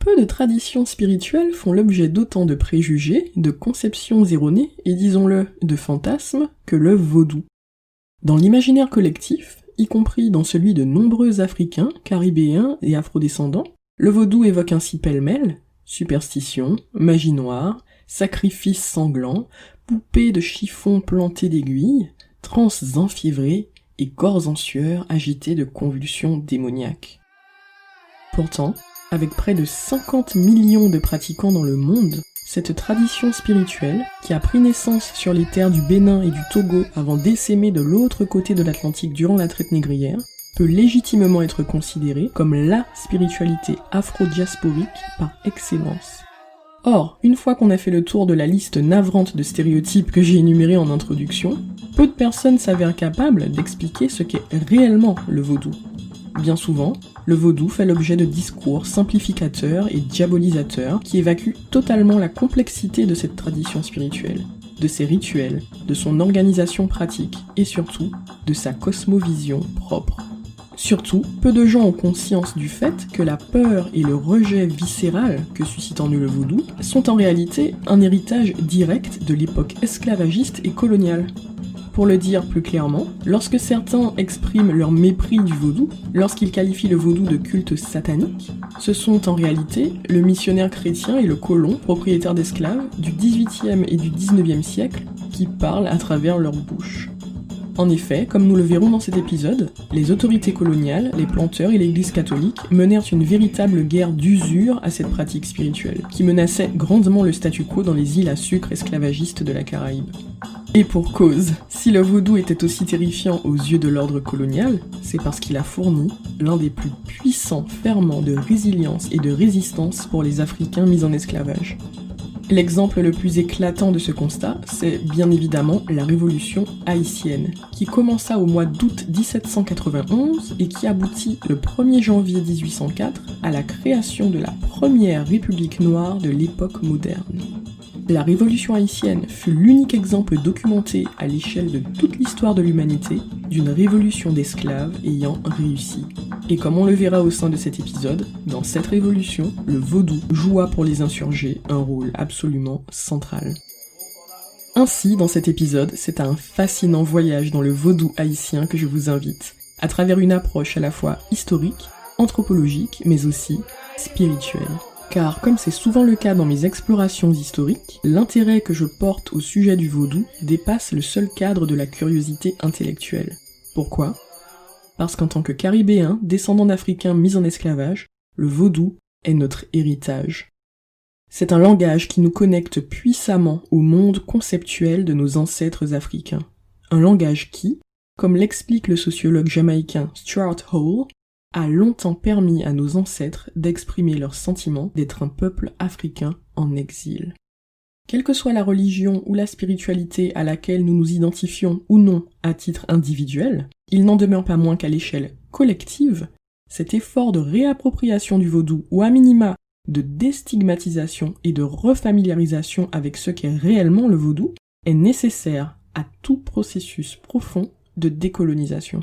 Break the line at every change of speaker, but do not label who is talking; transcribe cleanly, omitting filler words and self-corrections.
Peu de traditions spirituelles font l'objet d'autant de préjugés, de conceptions erronées et disons-le, de fantasmes que le vaudou. Dans l'imaginaire collectif, y compris dans celui de nombreux Africains, Caribéens et Afrodescendants, le vaudou évoque ainsi pêle-mêle superstition, magie noire, sacrifices sanglants, poupées de chiffon plantées d'aiguilles, transes enfiévrées et corps en sueur agités de convulsions démoniaques. Pourtant, avec près de 50 millions de pratiquants dans le monde, cette tradition spirituelle, qui a pris naissance sur les terres du Bénin et du Togo avant d'essaimer de l'autre côté de l'Atlantique durant la traite négrière, peut légitimement être considérée comme la spiritualité afro-diasporique par excellence. Or, une fois qu'on a fait le tour de la liste navrante de stéréotypes que j'ai énumérés en introduction, peu de personnes s'avèrent capables d'expliquer ce qu'est réellement le vaudou. Bien souvent, le vaudou fait l'objet de discours simplificateurs et diabolisateurs qui évacuent totalement la complexité de cette tradition spirituelle, de ses rituels, de son organisation pratique et surtout de sa cosmovision propre. Surtout, peu de gens ont conscience du fait que la peur et le rejet viscéral que suscite en eux le vaudou sont en réalité un héritage direct de l'époque esclavagiste et coloniale. Pour le dire plus clairement, lorsque certains expriment leur mépris du vaudou, lorsqu'ils qualifient le vaudou de culte satanique, ce sont en réalité le missionnaire chrétien et le colon, propriétaire d'esclaves, du XVIIIe et du XIXe siècle, qui parlent à travers leur bouche. En effet, comme nous le verrons dans cet épisode, les autorités coloniales, les planteurs et l'Église catholique menèrent une véritable guerre d'usure à cette pratique spirituelle, qui menaçait grandement le statu quo dans les îles à sucre esclavagistes de la Caraïbe. Et pour cause, si le vaudou était aussi terrifiant aux yeux de l'ordre colonial, c'est parce qu'il a fourni l'un des plus puissants ferments de résilience et de résistance pour les Africains mis en esclavage. L'exemple le plus éclatant de ce constat, c'est bien évidemment la révolution haïtienne, qui commença au mois d'août 1791 et qui aboutit le 1er janvier 1804 à la création de la première république noire de l'époque moderne. La révolution haïtienne fut l'unique exemple documenté à l'échelle de toute l'histoire de l'humanité d'une révolution d'esclaves ayant réussi. Et comme on le verra au sein de cet épisode, dans cette révolution, le vaudou joua pour les insurgés un rôle absolument central. Ainsi, dans cet épisode, c'est à un fascinant voyage dans le vaudou haïtien que je vous invite, à travers une approche à la fois historique, anthropologique, mais aussi spirituelle. Car, comme c'est souvent le cas dans mes explorations historiques, l'intérêt que je porte au sujet du vaudou dépasse le seul cadre de la curiosité intellectuelle. Pourquoi ? Parce qu'en tant que Caribéens, descendants d'Africains mis en esclavage, le vaudou est notre héritage. C'est un langage qui nous connecte puissamment au monde conceptuel de nos ancêtres africains. Un langage qui, comme l'explique le sociologue jamaïcain Stuart Hall, a longtemps permis à nos ancêtres d'exprimer leur sentiment d'être un peuple africain en exil. Quelle que soit la religion ou la spiritualité à laquelle nous nous identifions ou non à titre individuel, il n'en demeure pas moins qu'à l'échelle collective, cet effort de réappropriation du vaudou ou à minima de déstigmatisation et de refamiliarisation avec ce qu'est réellement le vaudou est nécessaire à tout processus profond de décolonisation.